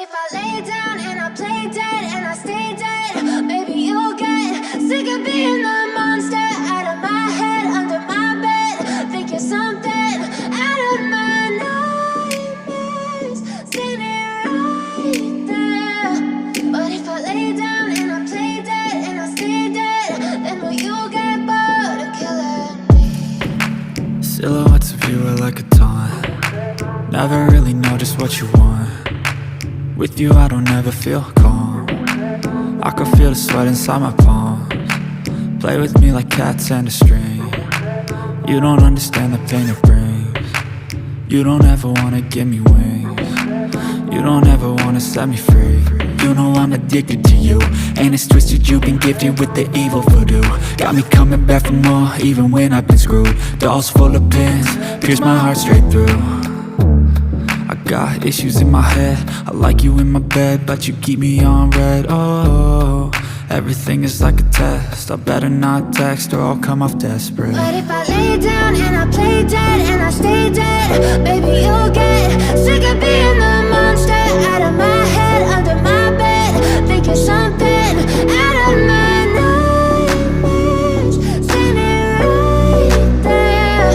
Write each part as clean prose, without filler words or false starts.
if I lay down and I play dead and I stay dead, baby, you'll get sick of being the monster out of my head, under my bed. Think you're something out of my nightmares, standing right there. But if I lay down and I play dead and I stay dead, then will you get bored of killing me? Silhouettes of you are like a taunt. Never really know just what you want. With you I don't ever feel calm. I can feel the sweat inside my palms. Play with me like cats and a string. You don't understand the pain it brings. You don't ever wanna give me wings. You don't ever wanna set me free. You know I'm addicted to you, and it's twisted, you've been gifted with the evil voodoo. Got me coming back for more, even when I've been screwed. Dolls full of pins, pierce my heart straight through. I got issues in my head, I like you in my bed, but you keep me on red. Oh, everything is like a test, I better not text or I'll come off desperate. But if I lay down and I play dead and I stay dead, baby, you'll get sick of being the monster out of my head, under my bed. Think you're something out of my nightmares, standing right there.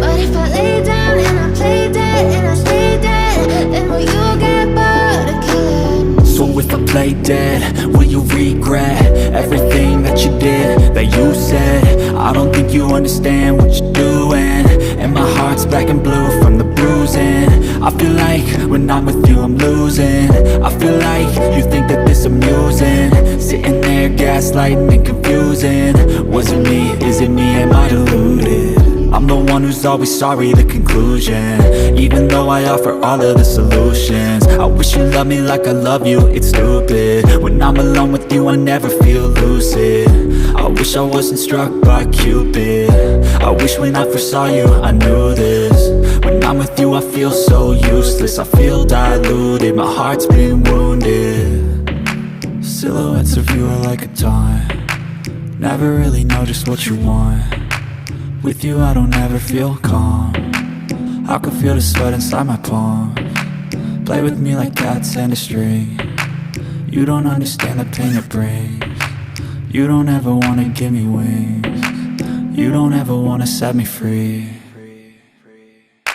But if I lay down and I play dead and I stay dead, then will you get bored of killing me? So if I play dead, will you regret everything that you did, that you said? I don't think you understand what you're doing, and my heart's black and blue from the bruising. I feel like when I'm with you I'm losing. I feel like you think that this amusing, sitting there gaslighting and confusing. Was it me? Is it me? Am I deluded? I'm the one who's always sorry, the conclusion, even though I offer all of the solutions. I wish you loved me like I love you, it's stupid. When I'm alone with you I never feel lucid. I wish I wasn't struck by Cupid. I wish when I first saw you I knew this. When I'm with you I feel so useless, I feel diluted, my heart's been wounded. Silhouettes of you are like a taunt. Never really know just what you want. With you I don't ever feel calm. I can feel the sweat inside my palms. Play with me like cats and a string. You don't understand the pain it brings. You don't ever wanna give me wings. You don't ever wanna set me free.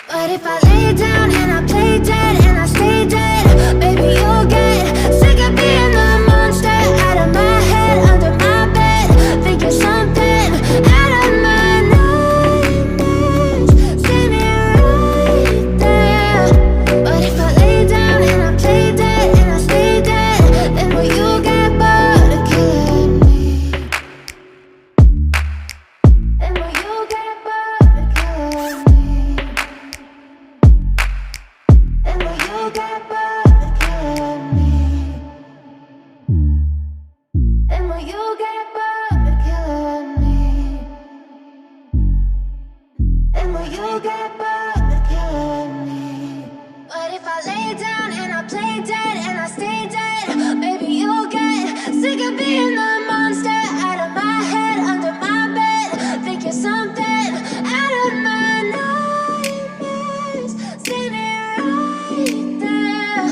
But if I lay down and I play dead and I stay dead, baby, you'll get sick of being the monster out of my head, under my bed. Think you're something out of my nightmares, standing right there. But if I lay down and I play dead and I stay dead, then will you get bored of killing me? Then will you get bored of killing me? And will you get bored of killing me? And will you get bored of killing me? And will you get bored of killing me? But if I lay down and I play dead and I stay dead, baby, you'll get sick of being the monster out of my head, under my bed. Think you're something out of my nightmares, standing right there.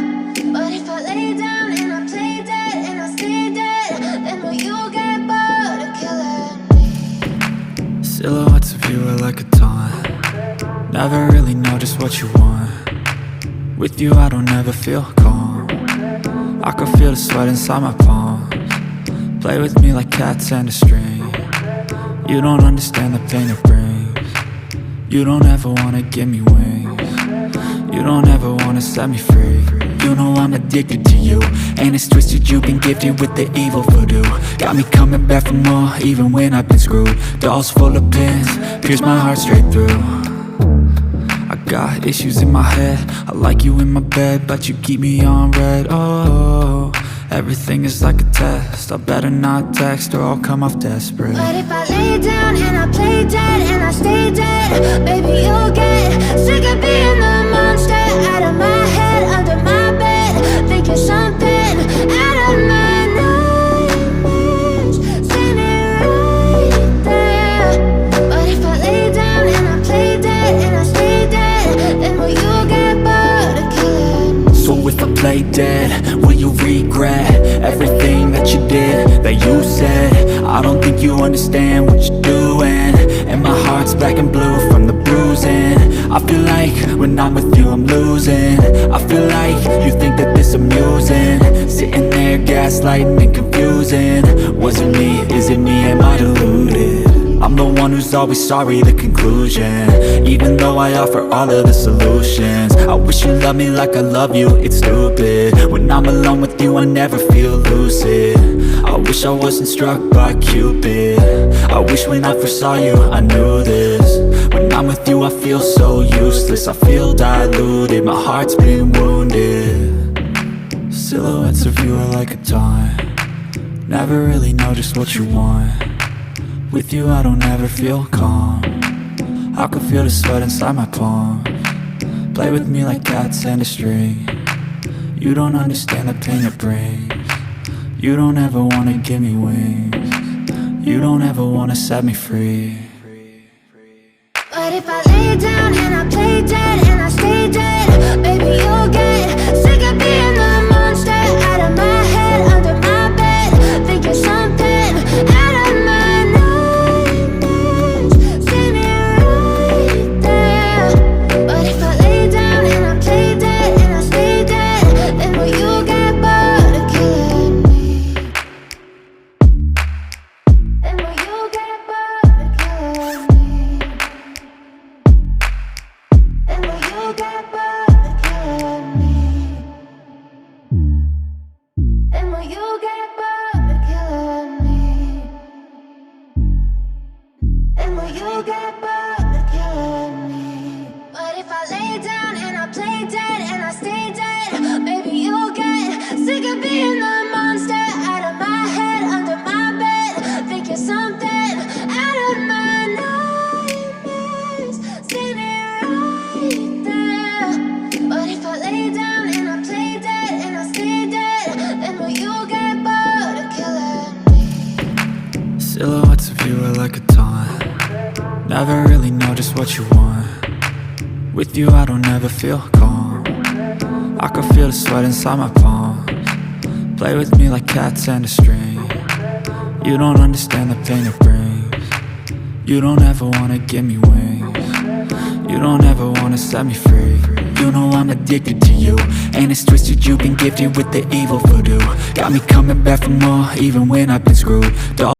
But if I lay down and I play dead and I stay dead, then will you get bored of killing me? Silhouettes of you are like a taunt. Never really know just what you want. With you I don't ever feel calm. I can feel the sweat inside my palms. Play with me like cats and a string. You don't understand the pain it brings. You don't ever wanna give me wings. You don't ever wanna set me free. You know I'm addicted to you, and it's twisted, you've been gifted with the evil voodoo. Got me coming back for more, even when I've been screwed. Dolls full of pins, pierce my heart straight through. I got issues in my head, I like you in my bed, but you keep me on red. Oh, everything is like a test, I better not text or I'll come off desperate. But if I lay down and I play dead and I stay dead, baby, you'll get sick of being the monster out of my head, under my bed. Think you're something out of my nightmares, standing right there. But if I lay down and I play dead and I stay dead, then will you get bored of killing me? So if I play dead, dead? Will you regret everything that you did, that you said? I don't think you understand what you're doing, and my heart's black and blue from the bruising. I feel like when I'm with you I'm losing. I feel like you think that this amusing, sitting there gaslighting and confusing. Was it me? Is it me? Am I deluded? I'm the one who's always sorry, the conclusion, even though I offer all of the solutions. I wish you loved me like I love you, it's stupid. When I'm alone with you I never feel lucid. I wish I wasn't struck by Cupid. I wish when I first saw you I knew this. When I'm with you I feel so useless, I feel diluted, my heart's been wounded. Silhouettes of you are like a taunt, never really know just what you want. With you I don't ever feel calm, I can feel the sweat inside my palms. Play with me like cats and a string. You don't understand the pain it brings. You don't ever wanna give me wings. You don't ever wanna set me free. But if I lay down and I play dead and I stay dead, baby you'll get sick of being the monster out of my head, under my bed, thinking something out of my nightmares. See me right there. But if I lay down and I play dead and I stay dead, then will you get bored of killing me? Then will you get bored of killing me? And will you get bored of killing me? And will you get bored of killing me? And will you get bored of killing me? But if I lay down and I play dead and I stay dead, baby you'll get sick of being the monster out of my head, under my bed, thinking something out of my nightmares. See me right there. But if I lay down and I play dead and I stay dead, then will you get bored of killing me? Silhouettes of you are like a taunt, never really know just what you want. With you I don't ever feel calm, I can feel the sweat inside my palms. Play with me like cats and a string. You don't understand the pain it brings. You don't ever wanna give me wings. You don't ever wanna set me free. You know I'm addicted to you, and it's twisted, you've been gifted with the evil voodoo. Got me coming back for more, even when I've been screwed.